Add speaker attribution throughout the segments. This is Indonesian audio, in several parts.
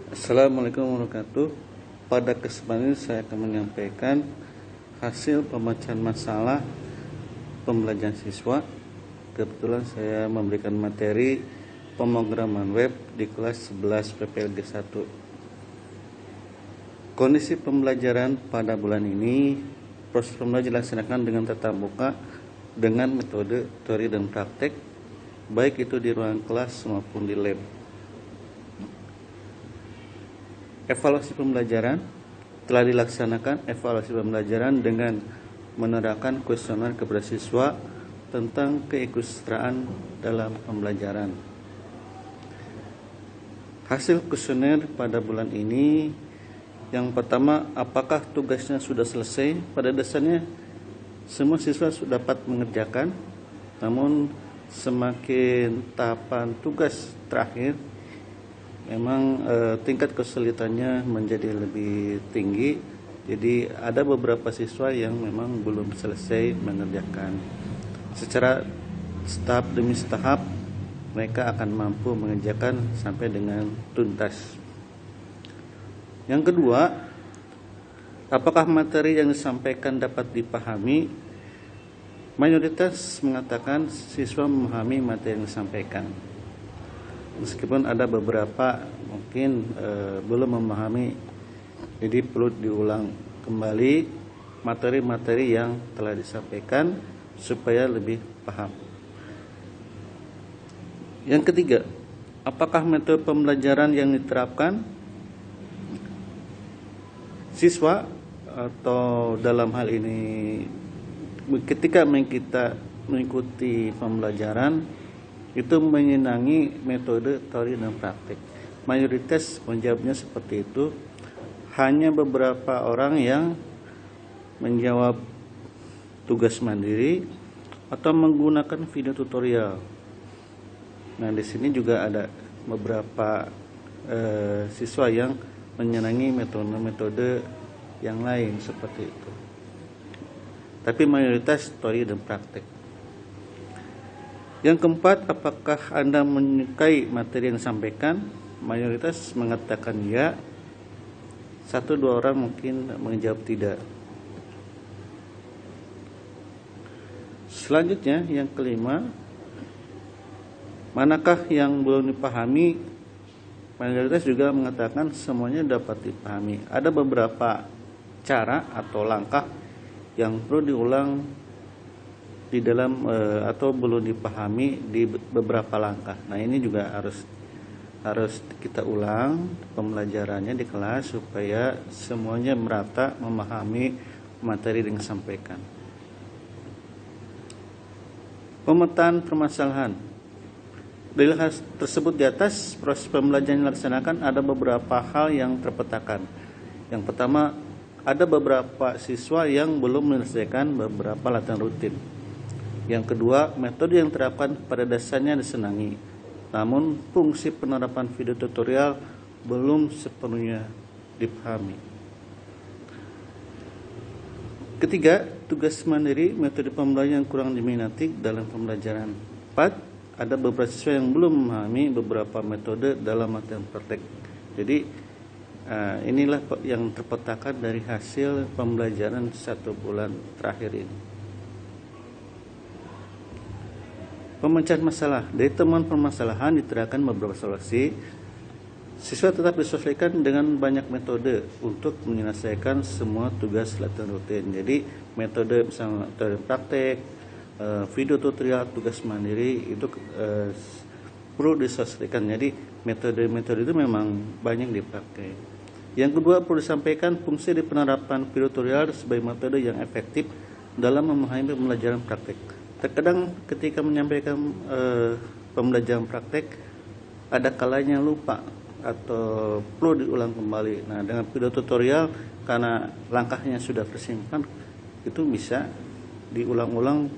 Speaker 1: Assalamualaikum warahmatullahi wabarakatuh. Pada kesempatan ini saya akan menyampaikan hasil pemecahan masalah pembelajaran siswa. Kebetulan saya memberikan materi pemrograman web di kelas 11 PPLG 1. Kondisi pembelajaran pada bulan ini, proses pembelajaran dilaksanakan dengan tatap muka dengan metode teori dan praktek, baik itu di ruang kelas maupun di lab. Evaluasi pembelajaran telah dilaksanakan evaluasi pembelajaran dengan menerapkan kuesioner kepada siswa tentang keikutsertaan dalam pembelajaran. Hasil kuesioner pada bulan ini, yang pertama, apakah tugasnya sudah selesai? Pada dasarnya semua siswa sudah dapat mengerjakan, namun semakin tahapan tugas terakhir memang tingkat kesulitannya menjadi lebih tinggi. Jadi ada beberapa siswa yang memang belum selesai mengerjakan. Secara tahap demi tahap mereka akan mampu mengerjakan sampai dengan tuntas. Yang kedua, apakah materi yang disampaikan dapat dipahami? Mayoritas mengatakan siswa memahami materi yang disampaikan. Meskipun ada beberapa mungkin belum memahami, jadi perlu diulang kembali materi-materi yang telah disampaikan supaya lebih paham. Yang ketiga, apakah metode pembelajaran yang diterapkan siswa atau dalam hal ini ketika kita mengikuti pembelajaran itu menyenangi metode teori dan praktik. Mayoritas menjawabnya seperti itu. Hanya beberapa orang yang menjawab tugas mandiri atau menggunakan video tutorial. Nah, di sini juga ada beberapa siswa yang menyenangi metode-metode yang lain seperti itu. Tapi mayoritas teori dan praktik. Yang keempat, apakah Anda menyukai materi yang disampaikan? Mayoritas mengatakan ya. 1-2 orang mungkin menjawab tidak. Selanjutnya, yang kelima, manakah yang belum dipahami? Mayoritas juga mengatakan semuanya dapat dipahami. Ada beberapa cara atau langkah yang perlu diulang di dalam atau belum dipahami di beberapa langkah. Nah, ini juga harus kita ulang pembelajarannya di kelas supaya semuanya merata memahami materi yang disampaikan. Pemetaan permasalahan. Dari hal tersebut di atas, proses pembelajaran yang dilaksanakan ada beberapa hal yang terpetakan. Yang pertama, ada beberapa siswa yang belum menyelesaikan beberapa latihan rutin. Yang kedua, metode yang diterapkan pada dasarnya disenangi, namun fungsi penerapan video tutorial belum sepenuhnya dipahami. Ketiga, tugas mandiri, metode pembelajaran yang kurang diminati dalam pembelajaran. 4, ada beberapa siswa yang belum memahami beberapa metode dalam latihan praktek. Jadi inilah yang terpetakan dari hasil pembelajaran 1 bulan terakhir ini. Pemecahan masalah. Dari temuan permasalahan diterapkan beberapa solusi. Siswa tetap disesuaikan dengan banyak metode untuk menyelesaikan semua tugas latihan rutin. Jadi metode misalnya metode praktek, video tutorial, tugas mandiri itu perlu disesuaikan. Jadi metode-metode itu memang banyak dipakai. Yang kedua, perlu disampaikan fungsi di penerapan video tutorial sebagai metode yang efektif dalam memahami pembelajaran praktek. Terkadang ketika menyampaikan pembelajaran praktek, ada kalanya lupa atau perlu diulang kembali. Nah, dengan video tutorial karena langkahnya sudah tersimpan, itu bisa diulang-ulang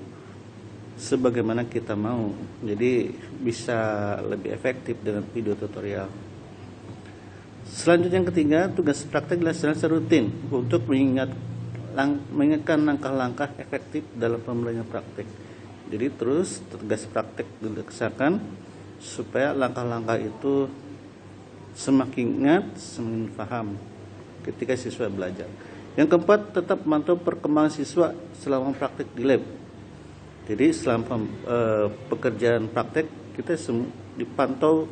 Speaker 1: sebagaimana kita mau. Jadi bisa lebih efektif dengan video tutorial. Selanjutnya, yang ketiga, tugas praktek dilaksanakan secara rutin untuk mengingatkan langkah-langkah efektif dalam pembelajaran praktek. Jadi terus tugas praktek dilaksanakan supaya langkah-langkah itu semakin ingat, semakin paham ketika siswa belajar. Yang keempat, tetap memantau perkembangan siswa selama praktek di lab. Jadi selama pekerjaan praktek kita dipantau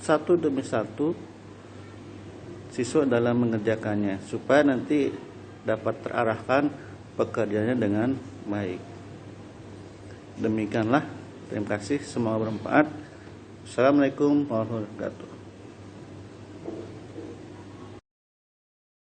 Speaker 1: satu demi satu siswa dalam mengerjakannya, supaya nanti dapat terarahkan pekerjaannya dengan baik. Demikianlah, terima kasih, semoga bermanfaat. Assalamualaikum warahmatullahi wabarakatuh.